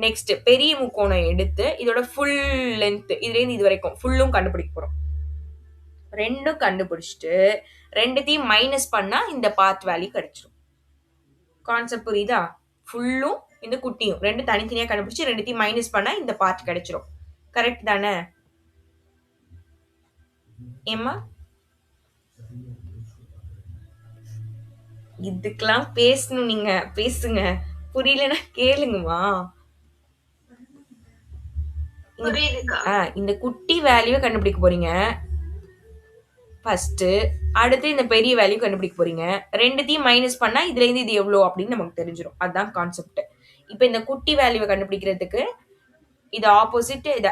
நெக்ஸ்ட் பெரிய முக்கோணம் எடுத்து, இதோட ஃபுல் லென்த் இதுலேருந்து இது வரைக்கும் ஃபுல்லும் கண்டுபிடிக்க போறோம். 2ம் கண்டுபிடிச்சுட்டு, 2த்தையும் மைனஸ் பண்ணா இந்த பார்ட் வேல்யூ கிடைச்சிரும். கான்செப்ட் புரியுதா? ஃபுல்லும் இந்த குட்டியும் 2 தனித்தனியா கண்டுபிடிச்சு 2த்தையும் மைனஸ் பண்ணா இந்த பார்ட் கிடைச்சிரும். கரெக்ட் தானே? ஏம்மா? இதுக்கெல்லாம் பேசணும் நீங்க. பேசுங்க. புரியலன்னா கேளுங்கம்மா. புரியுதுக்கா. இந்த குட்டி வேல்யூவ கண்டுபிடிக்க போறீங்க. ஃபர்ஸ்ட்டு. அடுத்து இந்த பெரிய வேல்யூ கண்டுபிடிக்க போறீங்க. 2த்தையும் மைனஸ் பண்ணா இதுலேருந்து இது எவ்வளோ அப்படின்னு நமக்கு தெரிஞ்சிரும். அதுதான் கான்செப்ட். இப்போ இந்த குட்டி வேல்யூவ கண்டுபிடிக்கிறதுக்கு இது ஆப்போசிட் இது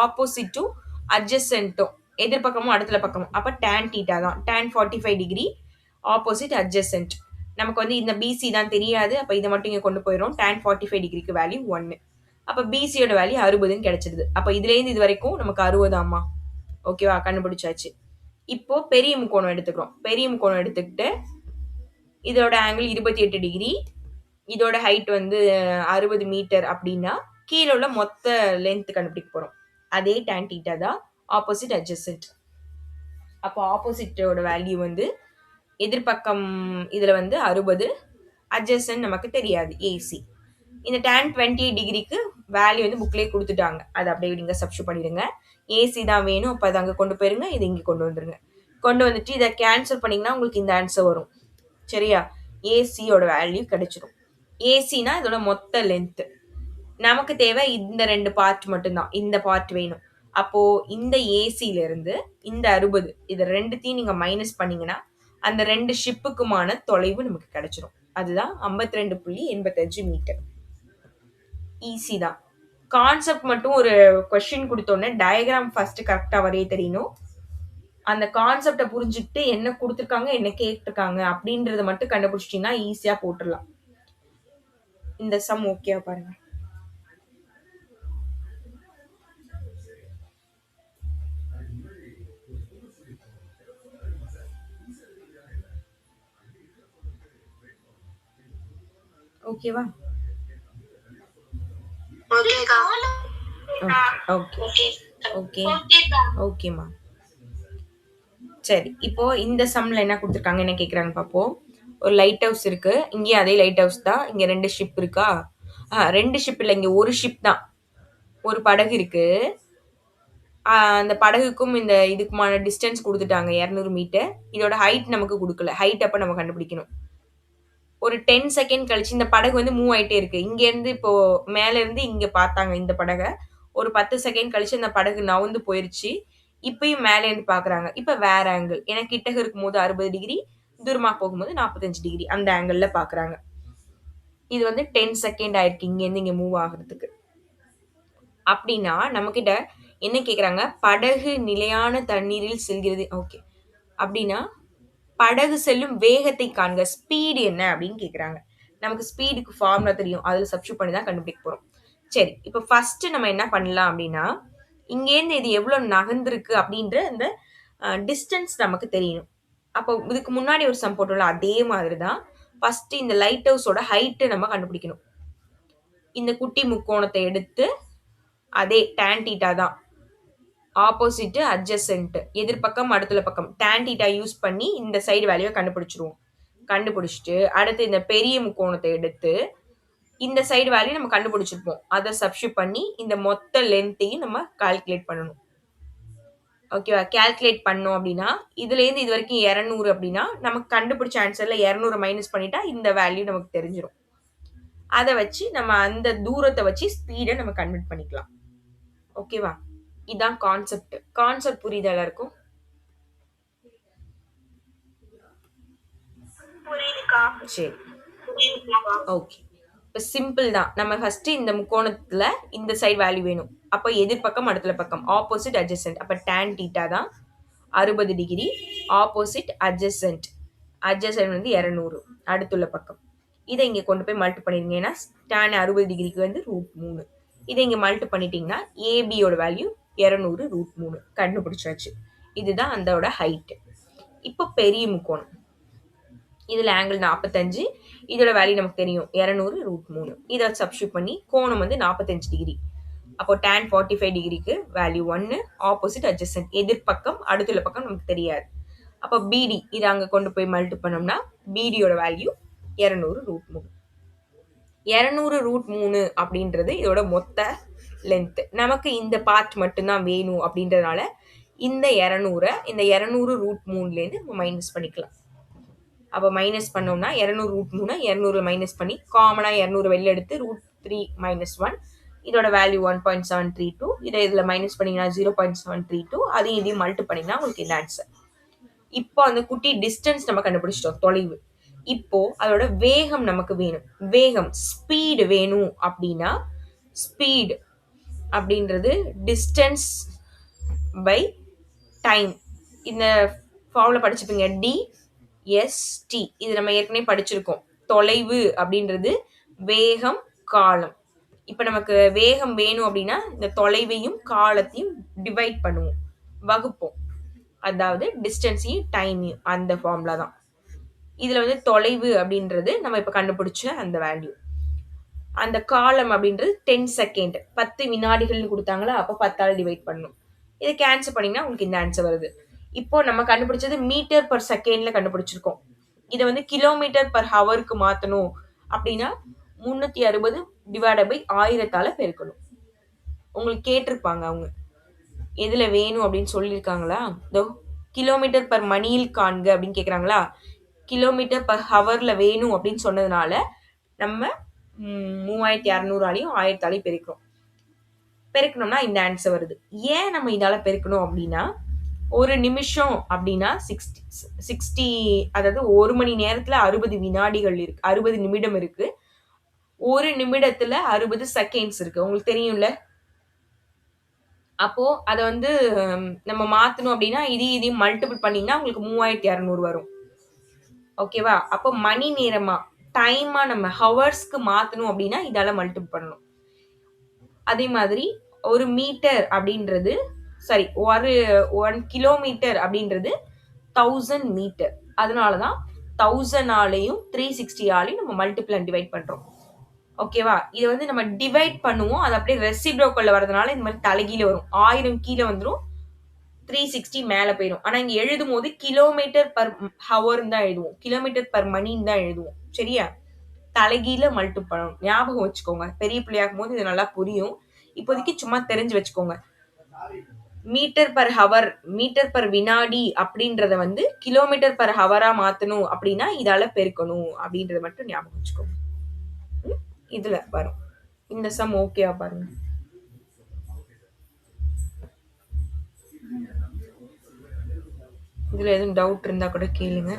ஆப்போசிட் டு அட்ஜசன்ட்டும் எதிர்பக்கமும் அடுத்த பக்கமும். அப்ப tan தீட்டா தான். tan 45 degree opposite adjacent. நமக்கு வந்து இந்த பிசி தான் தெரியாது. அப்ப இதை மட்டும் இங்க கொண்டு போயிடும். tan 45 டிகிரிக்கு வேல்யூ 1. அப்ப பிசியோட வேல்யூ 60ன்னு கிடைச்சிடுது. அப்ப இதுல இருந்து இது வரைக்கும் நமக்கு 60 ஆமா. ஓகேவா? கண்டுபிடிச்சாச்சு. இப்போ பெரிய முக்கோணம் எடுத்துக்கிறோம். பெரிய முக்கோணம் எடுத்துக்கிட்டு இதோட ஆங்கிள் 28 டிகிரி, இதோட ஹைட் வந்து 60 மீட்டர் அப்படின்னா கீழே உள்ள மொத்த லென்த் கண்டுபிடிக்க போறோம். அதே tan தீட்டா தான் ஆப்போசிட் அட்ஜசன்ட். அப்போ ஆப்போசிட்டோட வேல்யூ வந்து எதிர்பக்கம் இதுல வந்து 60, அட்ஜசன்ட் நமக்கு தெரியாது ஏசி. இந்த tan 28 டிகிரிக்கு வேல்யூ வந்து புக்லேயே கொடுத்துட்டாங்க. அதை அப்படியே நீங்க சப்ஸ்டியூட் பண்ணிடுங்க. ஏசி தான் வேணும். அப்போ அதை அங்கே கொண்டு போயிருங்க. இது இங்கே கொண்டு வந்துருங்க. கொண்டு வந்துட்டு இதை கேன்சல் பண்ணீங்கன்னா உங்களுக்கு இந்த ஆன்சர் வரும். சரியா? ஏசியோட வேல்யூ கிடைச்சிடும். ஏசினா இதோட மொத்த லென்த். நமக்கு தேவை இந்த 2 பார்ட் மட்டும்தான். இந்த பார்ட் வேணும். அப்போ இந்த ஏசில இருந்து இந்த 60 இது 2த்தையும் நீங்க மைனஸ் பண்ணீங்கன்னா அந்த 2 ஷிப்புக்குமான தொலைவு நமக்கு கிடைச்சிடும். அதுதான் 52.85 மீட்டர். ஈஸி தான். கான்செப்ட் மட்டும் ஒரு கொஸ்டின் கொடுத்தோன்னே டயக்ராம் ஃபர்ஸ்ட் கரெக்டா வரைய தெரியணும். அந்த கான்செப்டை புரிஞ்சுக்கிட்டு என்ன கொடுத்துருக்காங்க என்ன கேட்டிருக்காங்க அப்படின்றத மட்டும் கண்டுபிடிச்சிட்டீங்கன்னா ஈஸியா போட்டுடலாம். இந்த சம் ஓகேவா பாருங்க. ஓகேவா? ஓகே ஓகேம்மா. சரி, இப்போ இந்த சம்ல என்ன கொடுத்துருக்காங்க என்ன கேட்குறாங்க பார்ப்போம். ஒரு லைட் ஹவுஸ் இருக்கு. இங்கேயும் அதே லைட் ஹவுஸ் தான். இங்க 2 ஷிப் இருக்கா? 2 ஷிப் இல்லை, இங்க ஒரு ஷிப் தான். ஒரு படகு இருக்கு. அந்த படகுக்கும் இந்த இதுக்குமான டிஸ்டன்ஸ் கொடுத்துட்டாங்க 200 மீட்டர். இதோட ஹைட் நமக்கு கொடுக்கல. ஹைட் அப்ப நம்ம கண்டுபிடிக்கணும். ஒரு 10 செகண்ட் கழிச்சு இந்த படகு வந்து மூவ் ஆயிட்டே இருக்கு. இங்க இருந்து இப்போ மேல இருந்து இங்க பார்த்தாங்க இந்த படகை. ஒரு 10 செகண்ட் கழிச்சு இந்த படகு நவுந்து போயிருச்சு. இப்பயும் மேல இருந்து பாக்குறாங்க. இப்ப வேற ஆங்கிள். ஏன்னா கிட்டக இருக்கும்போது 60 டிகிரி, தூரமா போகும்போது 45 டிகிரி. அந்த ஆங்கிள் பாக்குறாங்க. இது வந்து 10 செகண்ட் ஆயிருக்கு இங்க இருந்து இங்க மூவ் ஆகுறதுக்கு. அப்படின்னா நம்ம கிட்ட என்ன கேக்குறாங்க? படகு நிலையான தண்ணீரில் செல்கிறது. ஓகே. அப்படின்னா படகு செல்லும் வேகத்தை காண்க. ஸ்பீடு என்ன அப்படின்னு கேக்குறாங்க. நமக்கு ஸ்பீடுக்கு ஃபார்முலா தெரியும். அதுல சப்ஸ்டியூட் பண்ணி தான் கண்டுபிடிக்க போறோம். சரி, இப்போ ஃபர்ஸ்ட் நம்ம என்ன பண்ணலாம் அப்படின்னா, இங்கேருந்து இது எவ்வளவு நகர்ந்திருக்கு அப்படின்ற இந்த டிஸ்டன்ஸ் நமக்கு தெரியணும். அப்போ இதுக்கு முன்னாடி ஒரு சம் போட்டோம்ல அதே மாதிரி தான் ஃபர்ஸ்ட் இந்த லைட் ஹவுஸோட ஹைட்டை நம்ம கண்டுபிடிக்கணும். இந்த குட்டி முக்கோணத்தை எடுத்து அதே tan தீட்டா தான் ஆப்போசிட் அட்ஜசன்ட் எதிர்பக்கம் அடுத்த பக்கம் tan தீட்டா யூஸ் பண்ணி இந்த சைடு வேல்யூவை கண்டுபிடிச்சிருவோம். கண்டுபிடிச்சிட்டு அடுத்து இந்த பெரிய முக்கோணத்தை எடுத்து இந்த சைடு வேல்யூ நம்ம கண்டுபிடிச்சிருப்போம். அதை சப்ஸ்டியூட் பண்ணி இந்த மொத்த லென்த்தையும் நம்ம கால்குலேட் பண்ணணும். ஓகேவா? கால்குலேட் பண்ணோம் அப்படின்னா இதுலேருந்து இது வரைக்கும் 200 அப்படின்னா நமக்கு கண்டுபிடிச்ச ஆன்சர்ல 200 மைனஸ் பண்ணிட்டா இந்த வேல்யூ நமக்கு தெரிஞ்சிடும். அதை வச்சு நம்ம அந்த தூரத்தை வச்சு ஸ்பீடை நம்ம கன்வெர்ட் பண்ணிக்கலாம். ஓகேவா? இதான் கான்செப்ட். கான்செப்ட் புரியுதா எல்லாருக்கும்? சரி, ஓகே. இப்போ சிம்பிள் தான். நம்ம ஃபர்ஸ்ட் இந்த முக்கோணத்துல இந்த சைடு வேல்யூ வேணும். அப்போ எதிர்பக்கம் அடுத்த பக்கம் ஆப்போசிட் அட்ஜசன்ட். அப்போ tan தீட்டா தான் 60 டிகிரி. ஆப்போசிட் அட்ஜசன்ட் வந்து 200 அடுத்துள்ள பக்கம். இதை இங்கே கொண்டு போய் மல்டி பண்ணிருங்க. ஏன்னா tan 60 டிகிரிக்கு வந்து √3. இதை இங்கே மல்டி பண்ணிட்டீங்கன்னா ஏபியோட வேல்யூ 200 √3 கண்டுபிடிச்சாச்சு. இதுதான் அதோட ஹைட். இப்போ பெரிய முக்கோணம், இதில் ஆங்கிள் 45, இதோட வேல்யூ நமக்கு தெரியும் 200 √3. இதை சப்ஸ்டியூட் பண்ணி கோணம் வந்து 45 டிகிரி. அப்போ tan 45 டிகிரிக்கு வேல்யூ 1, ஆப்போசிட் அட்ஜசன்ட் எதிர்பக்கம் அடுத்துள்ள பக்கம் நமக்கு தெரியாது. அப்போ பிடி இதை அங்கே கொண்டு போய் மல்டி பண்ணோம்னா பிடியோட வேல்யூ 200 √3. 200 √3 அப்படின்றது இதோட மொத்த லென்த். நமக்கு இந்த பார்ட் மட்டும்தான் வேணும் அப்படின்றதுனால இந்த 200 இந்த 200 √3லேருந்து நம்ம மைனஸ் பண்ணிக்கலாம். அப்போ மைனஸ் பண்ணோம்னா 200 √3 200 மைனஸ் பண்ணி காமனாக 200 வெளில எடுத்து √3 மைனஸ் 1 இதோட வேல்யூ 1.732. இதை இதில் மைனஸ் பண்ணிங்கன்னா 0.732. அதையும் இதையும் மல்டி பண்ணிங்கன்னா உங்களுக்கு இந்த ஆன்சர். இப்போ அந்த குட்டி டிஸ்டன்ஸ் நம்ம கண்டுபிடிச்சிட்டோம், தொலைவு. இப்போ அதோட வேகம் நமக்கு வேணும். வேகம் ஸ்பீடு வேணும் அப்படின்னா ஸ்பீடு அப்படின்றது டிஸ்டன்ஸ் பை டைம். இந்த ஃபார்முலா படிச்சுப்பீங்க, டிஎஸ்டி. இது நம்ம ஏற்கனவே படிச்சிருக்கோம். தொலைவு அப்படின்றது வேகம் காலம். இப்போ நமக்கு வேகம் வேணும் அப்படின்னா இந்த தொலைவையும் காலத்தையும் டிவைட் பண்ணுவோம், வகுப்போம். அதாவது டிஸ்டன்ஸையும் டைமையும், அந்த ஃபார்முலா தான். இதில் வந்து தொலைவு அப்படின்றது நம்ம இப்போ கண்டுபிடிச்ச அந்த வேல்யூ. அந்த காலம் அப்படின்றது 10 செகண்ட், 10 வினாடிகள்னு கொடுத்தாங்களா, அப்போ 10ஆல் டிவைட் பண்ணணும். இதை கேன்சல் பண்ணிங்கன்னா உங்களுக்கு இந்த ஆன்சர் வருது. இப்போ நம்ம கண்டுபிடிச்சது மீட்டர் பர் செகண்ட்ல கண்டுபிடிச்சிருக்கோம். இதை வந்து கிலோமீட்டர் பர் ஹவருக்கு மாற்றணும் அப்படின்னா 360 டிவைட் பை 1000ஆல பெருக்கணும். உங்களுக்கு கேட்டிருப்பாங்க அவங்க எதுல வேணும் அப்படின்னு சொல்லியிருக்காங்களா? இதோ கிலோமீட்டர் பர் மணியில் காண்க அப்படின்னு கேட்குறாங்களா? கிலோமீட்டர் பர் ஹவர்ல வேணும் அப்படின்னு சொன்னதுனால நம்ம 3200ஆலையும் 1000ஆலையும் பெருக்கிறோம். பெருக்கணும்னா இந்த ஆன்சர் வருது. ஏன் நம்ம இதால பெருக்கணும் அப்படின்னா ஒரு நிமிஷம் அப்படின்னா 60, அதாவது ஒரு மணி நேரத்துல 60 வினாடிகள் இருக்கு, 60 நிமிடம் இருக்கு. ஒரு நிமிடத்துல 60 செகண்ட்ஸ் இருக்கு, உங்களுக்கு தெரியும்ல. அப்போ அதை வந்து நம்ம மாத்தணும் அப்படின்னா இதையும் மல்டிபிள் பண்ணீங்கன்னா உங்களுக்கு 3200 வரும். ஓகேவா? அப்போ மணி நேரமா டைமா நம்ம ஹவர்ஸ்க்கு மாத்தணும் அப்படின்னா இதால மல்டிபிள் பண்ணணும். அதே மாதிரி ஒரு மீட்டர் அப்படின்றது சாரி ஒரு 1 கிலோமீட்டர் அப்படின்றது 1000 மீட்டர். அதனாலதான் 1000ஆலையும் 360ஆலையும் நம்ம மல்டிபிள் அண்ட் டிவைட் பண்றோம். ஓகேவா? இதை வந்து நம்ம டிவைட் பண்ணுவோம், அது அப்படியே ரெசிப்ரோக்கல்ல வரதுனால இந்த மாதிரி தலைகீழ வரும். 1000 கீழே வந்துடும், 360 மேலே போயிடும். ஆனா இங்க எழுதும் போது கிலோமீட்டர் பர் ஹவர் தான் எழுதுவோம், கிலோமீட்டர் பர் மணின்னு தான் எழுதுவோம். சரியா? தலைகீழ மல்டிபிள் பண்ணணும், ஞாபகம் வச்சுக்கோங்க. பெரிய பிள்ளையாகும் போது இது நல்லா புரியும். இப்போதைக்கு சும்மா தெரிஞ்சு வச்சுக்கோங்க. Metre per hour, metre per வினாடி அப்படின்றத வந்து கிலோமீட்டர் பர் ஹவரா மாத்தணும் அப்படின்னா இதால பெருக்கணும் அப்படின்றத மட்டும் ஞாபகம் வச்சுக்கோங்க. இதுல வரும் இந்த சம். ஓகேவா பாருங்க. இதுல எதுவும் டவுட் இருந்தா கூட கேளுங்க.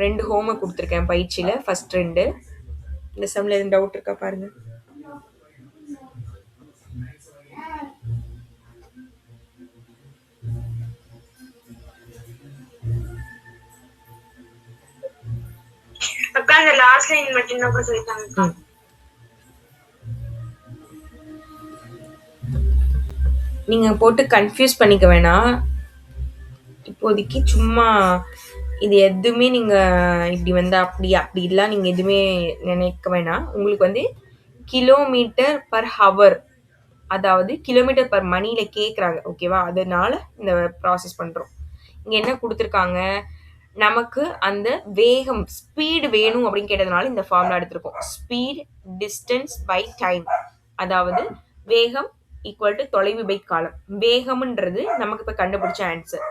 2 ஹோம்ஒர்க் கொடுத்துருக்கேன் பயிற்சியில, ஃபர்ஸ்ட் 2. இந்த சம்ல எதுவும் டவுட் இருக்கா பாருங்க. அக்கா அந்த லாஸ்ட் லைன் மட்டும் தான் சொல்லிட்டாங்க. நீங்க போட்டு கன்ஃபியூஸ் பண்ணிக்க வேணாம். இப்போதைக்கு சும்மா இது எதுவுமே நீங்க இப்படி வந்து அப்படி இல்லை நீங்க எதுவுமே நினைக்க வேணாம். உங்களுக்கு வந்து கிலோமீட்டர் பர் ஹவர், அதாவது கிலோமீட்டர் பர் மணியில கேட்குறாங்க. ஓகேவா? அதனால இந்த ப்ராசஸ் பண்றோம். இங்க என்ன கொடுத்துருக்காங்க, நமக்கு அந்த வேகம் ஸ்பீடு வேணும் அப்படின்னு கேட்டதுனால இந்த ஃபார்முலா எடுத்திருக்கோம். ஸ்பீட் டிஸ்டன்ஸ் பை டைம், அதாவது வேகம் ஈக்குவல் டு தொலைவு பை காலம். வேகம்ன்றது நமக்கு இப்ப கண்டுபிடிச்ச ஆன்சர்,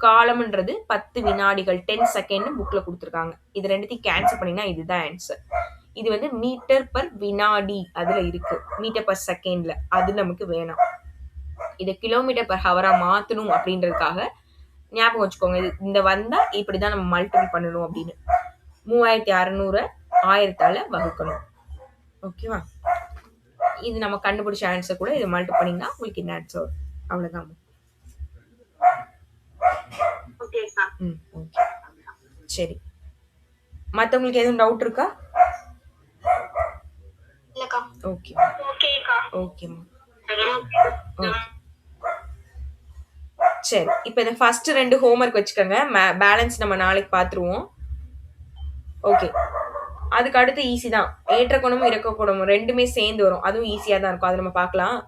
காலம்ன்றது 10 வினாடிகள் 10 செகண்ட் புக்ல கொடுத்துருக்காங்க. இது ரெண்டுத்தையும் கேன்சல் பண்ணினா இதுதான் ஆன்சர். இது வந்து மீட்டர் பர் வினாடி அதுல இருக்கு, மீட்டர் பர் செகண்ட்ல அது நமக்கு வேணாம். இதை கிலோமீட்டர் பர் ஹவரா மாத்தணும் அப்படின்றதுக்காக ஞாபகம் வச்சுக்கோங்க, இந்த வந்தா இப்படிதான் நம்ம மல்டிபிள் பண்ணணும் அப்படின்னு. 3600 1000ஆல வகுக்கணும். ஓகேவா? இது நம்ம கண்டுபிடிச்ச ஆன்சர் கூட இது மல்டிபிள் பண்ணீங்கன்னா உங்களுக்கு என்ன ஆன்சர் வரும், அவ்வளவுதான். ஓகே. சரி, மத்தவங்களுக்கு எதுவும் டவுட் இருக்கா? ஓகே ஓகேம்மா. சரி, இப்போ இந்த ஃபர்ஸ்ட் 2 ஹோம்ஒர்க் வச்சுக்கோங்க, பேலன்ஸ் நம்ம நாளைக்கு பார்த்துருவோம். ஓகே, அதுக்கு அடுத்து ஈஸி தான், ஏற்ற குணமும் இறக்க குணமும் ரெண்டுமே சேர்ந்து வரும், அதுவும் ஈஸியா தான் இருக்கும், அது நம்ம பார்க்கலாம்.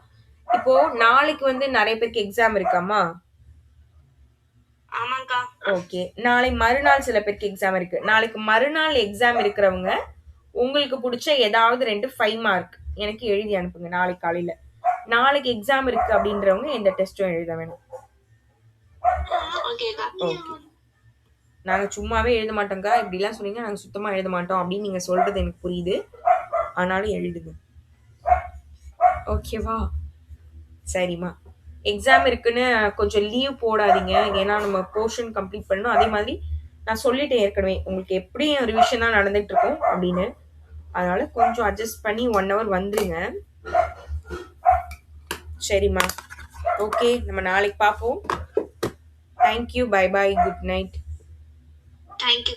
இப்போ நாளைக்கு வந்து நிறைய பேருக்கு எக்ஸாம் இருக்காமா? ஓகே, நாளை மறுநாள் சில பேருக்கு எக்ஸாம் இருக்கு. நாளைக்கு மறுநாள் எக்ஸாம் இருக்கிறவங்க உங்களுக்கு பிடிச்ச ஏதாவது 2 5 மார்க் எனக்கு எழுதி அனுப்புங்க நாளைக்கு காலையில. நாளைக்கு எக்ஸாம் இருக்கு அப்படின்றவங்க எந்த டெஸ்டும் எழுத வேணும். நாங்க சும்மாவே எழுத மாட்டோங்க, இப்படிலாம் சொன்னீங்க, நாங்க சுத்தமா எழுத மாட்டோம் அப்படின்னு நீங்க சொல்றது எனக்கு புரியுது, ஆனாலும் எழுதுங்க. ஓகேவா? சரிம்மா, எக்ஸாம் இருக்குன்னு கொஞ்சம் லீவ் போடாதீங்க, ஏன்னா நம்ம போர்ஷன் கம்ப்ளீட் பண்ணணும். அதே மாதிரி நான் சொல்லிட்டேன் ஏற்கனவே, உங்களுக்கு எப்படியும் ரிவிஷன் தான் நடந்துட்டு இருக்கும் அப்படின்னு, அதனால கொஞ்சம் அட்ஜஸ்ட் பண்ணி 1 hour வந்துருங்க. சரிம்மா, ஓகே, நம்ம நாளைக்கு பார்ப்போம். Thank you, bye bye, good night. Thank you.